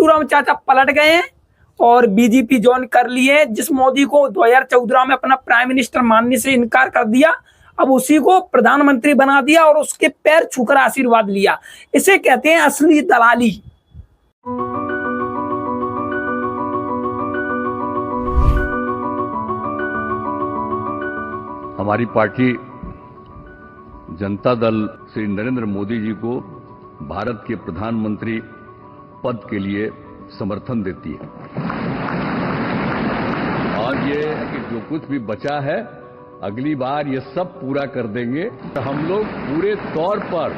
पलटूराम चाचा पलट गए हैं और बीजेपी ज्वाइन कर लिए। जिस मोदी को 2014 में अपना प्राइम मिनिस्टर मानने से इनकार कर दिया, अब उसी को प्रधानमंत्री बना दिया और उसके पैर छूकर आशीर्वाद लिया। इसे कहते हैं असली दलाली। हमारी पार्टी जनता दल श्री नरेंद्र मोदी जी को भारत के प्रधानमंत्री पद के लिए समर्थन देती है और ये कि जो कुछ भी बचा है अगली बार ये सब पूरा कर देंगे। तो हम लोग पूरे तौर पर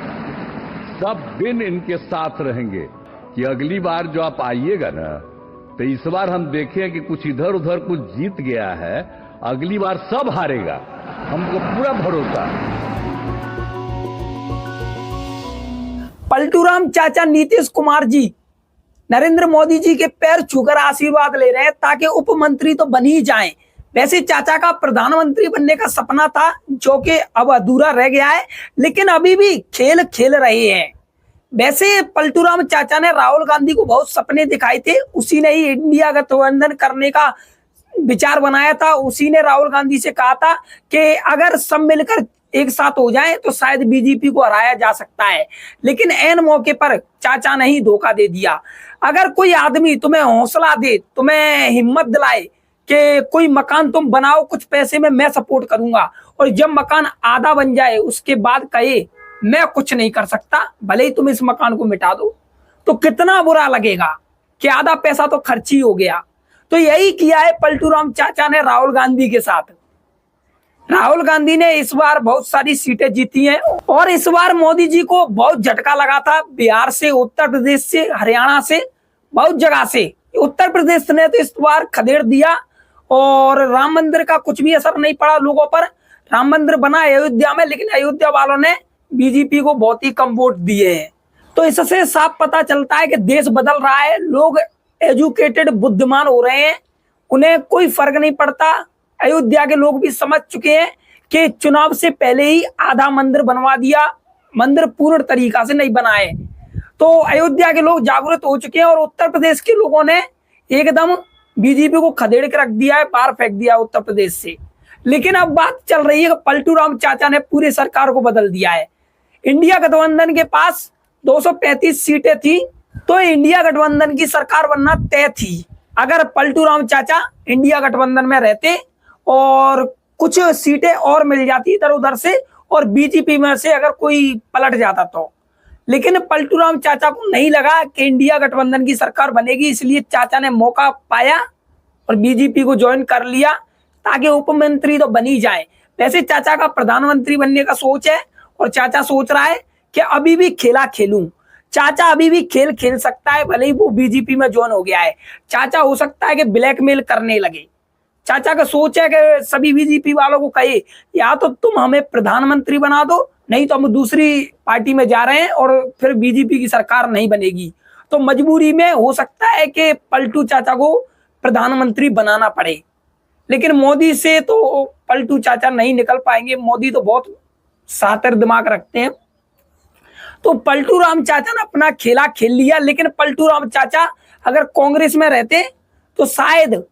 सब दिन इनके साथ रहेंगे कि अगली बार जो आप आइएगा ना, तो इस बार हम देखें कि कुछ इधर उधर कुछ जीत गया है, अगली बार सब हारेगा, हमको पूरा भरोसा है। पलटूराम चाचा नीतीश कुमार जी नरेंद्र मोदी जी के पैर छूकर आशीर्वाद ले रहे हैं ताकि उप मंत्री तो बन ही जाएं। वैसे चाचा का प्रधानमंत्री बनने का सपना था जो कि अब अधूरा रह गया है, लेकिन अभी भी खेल खेल रहे हैं। वैसे पलटूराम चाचा ने राहुल गांधी को बहुत सपने दिखाए थे, उसी ने ही इंडिया गठबंधन करने का विचार बनाया था। उसी ने राहुल गांधी से कहा था कि अगर सब मिलकर एक साथ हो जाए तो शायद बीजेपी को हराया जा सकता है, लेकिन ऐन मौके पर चाचा ने ही धोखा दे दिया। अगर कोई आदमी तुम्हें हौसला दे, तुम्हें हिम्मत दिलाए कि कोई मकान तुम बनाओ कुछ पैसे में, मैं सपोर्ट करूंगा, और जब मकान आधा बन जाए उसके बाद कहे मैं कुछ नहीं कर सकता, भले ही तुम इस मकान को मिटा दो, तो कितना बुरा लगेगा कि आधा पैसा तो खर्च ही हो गया। तो यही किया है पलटूराम चाचा ने राहुल गांधी के साथ। राहुल गांधी ने इस बार बहुत सारी सीटें जीती हैं और इस बार मोदी जी को बहुत झटका लगा था। बिहार से, उत्तर प्रदेश से, हरियाणा से, बहुत जगह से। उत्तर प्रदेश ने तो इस बार खदेड़ दिया और राम मंदिर का कुछ भी असर नहीं पड़ा लोगों पर। राम मंदिर बना अयोध्या में, लेकिन अयोध्या वालों ने बीजेपी को बहुत ही कम वोट दिए हैं। तो इससे साफ पता चलता है कि देश बदल रहा है, लोग एजुकेटेड बुद्धिमान हो रहे हैं, उन्हें कोई फर्क नहीं पड़ता। अयोध्या के लोग भी समझ चुके हैं कि चुनाव से पहले ही आधा मंदिर बनवा दिया, मंदिर पूर्ण तरीका से नहीं बनाए। तो अयोध्या के लोग जागरूक हो चुके हैं और उत्तर प्रदेश के लोगों ने एकदम बीजेपी को खदेड़ के रख दिया है, बाहर फेंक दिया उत्तर प्रदेश से। लेकिन अब बात चल रही है कि पलटूराम चाचा ने पूरी सरकार को बदल दिया है। इंडिया गठबंधन के पास 235 सीटें थी, तो इंडिया गठबंधन की सरकार बनना तय थी अगर पलटूराम चाचा इंडिया गठबंधन में रहते और कुछ सीटें और मिल जाती इधर उधर से और बीजेपी में से अगर कोई पलट जाता तो। लेकिन पलटूराम चाचा को नहीं लगा कि इंडिया गठबंधन की सरकार बनेगी, इसलिए चाचा ने मौका पाया और बीजेपी को ज्वाइन कर लिया ताकि उप मंत्री तो बन ही जाए। वैसे चाचा का प्रधानमंत्री बनने का सोच है और चाचा सोच रहा है कि अभी भी खेला खेलूं। चाचा अभी भी खेल खेल सकता है, भले ही वो बीजेपी में ज्वाइन हो गया है। चाचा हो सकता है कि ब्लैकमेल करने लगे। चाचा का सोच है कि सभी बीजेपी वालों को कहे या तो तुम हमें प्रधानमंत्री बना दो, नहीं तो हम दूसरी पार्टी में जा रहे हैं और फिर बीजेपी की सरकार नहीं बनेगी। तो मजबूरी में हो सकता है कि पलटू चाचा को प्रधानमंत्री बनाना पड़े, लेकिन मोदी से तो पलटू चाचा नहीं निकल पाएंगे। मोदी तो बहुत शातिर दिमाग रखते हैं। तो पलटूराम चाचा ने अपना खेला खेल लिया, लेकिन पलटूराम चाचा अगर कांग्रेस में रहते तो शायद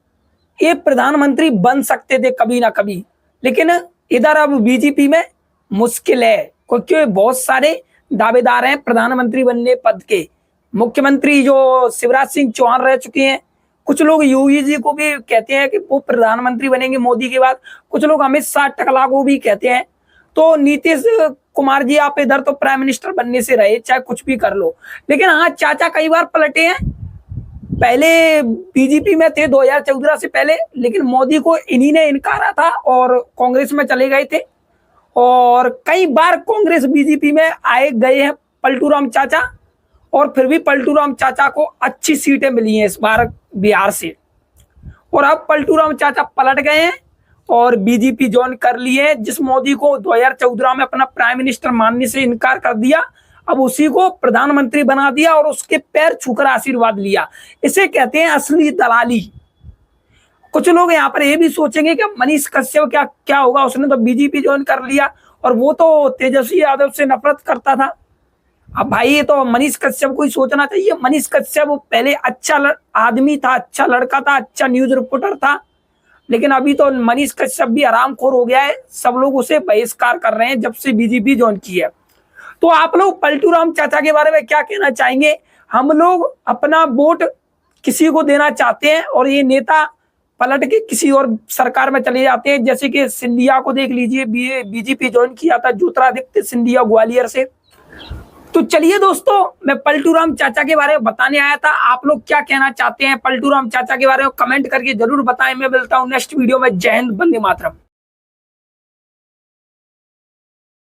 ये प्रधानमंत्री बन सकते थे कभी ना कभी, लेकिन इधर अब बीजेपी में मुश्किल है क्योंकि बहुत सारे दावेदार हैं प्रधानमंत्री बनने पद के। मुख्यमंत्री जो शिवराज सिंह चौहान रह चुके हैं, कुछ लोग योगी जी को भी कहते हैं कि वो प्रधानमंत्री बनेंगे मोदी के बाद, कुछ लोग अमित शाह टकला को भी कहते हैं। तो नीतीश कुमार जी आप इधर तो प्राइम मिनिस्टर बनने से रहे, चाहे कुछ भी कर लो, लेकिन हाँ चाचा कई बार पलटे हैं। पहले बीजेपी में थे 2014 से पहले, लेकिन मोदी को इन्हीं ने इनकारा था और कांग्रेस में चले गए थे और कई बार कांग्रेस बीजेपी में आए गए हैं पलटूराम चाचा, और फिर भी पलटूराम चाचा को अच्छी सीटें मिली हैं इस बार बिहार से। और अब पलटूराम चाचा पलट गए हैं और बीजेपी ज्वाइन कर लिए। जिस मोदी को 2014 में अपना प्राइम मिनिस्टर मानने से इनकार कर दिया, अब उसी को प्रधानमंत्री बना दिया और उसके पैर छूकर आशीर्वाद लिया। इसे कहते हैं असली दलाली। कुछ लोग यहाँ पर ये भी सोचेंगे कि मनीष कश्यप क्या होगा, उसने तो बीजेपी ज्वाइन कर लिया और वो तो तेजस्वी यादव से नफरत करता था। अब भाई ये तो मनीष कश्यप को ही सोचना चाहिए। मनीष कश्यप पहले अच्छा आदमी था, अच्छा लड़का था, अच्छा न्यूज रिपोर्टर था, लेकिन अभी तो मनीष कश्यप भी हरामखोर हो गया है। सब लोग उसे बहिष्कार कर रहे हैं जब से बीजेपी ज्वाइन की है। तो आप लोग पलटू राम चाचा के बारे में क्या कहना चाहेंगे? हम लोग अपना वोट किसी को देना चाहते हैं और ये नेता पलट के किसी और सरकार में चले जाते हैं, जैसे कि सिंधिया को देख लीजिए, बीजेपी ज्वाइन किया था ज्योतिरादित्य सिंधिया ग्वालियर से। तो चलिए दोस्तों, मैं पलटू राम चाचा के बारे में बताने आया था। आप लोग क्या कहना चाहते हैं पलटू राम चाचा के बारे में कमेंट करके जरूर बताएं। मैं मिलता हूं नेक्स्ट वीडियो में। जय हिंद, वंदे मातरम।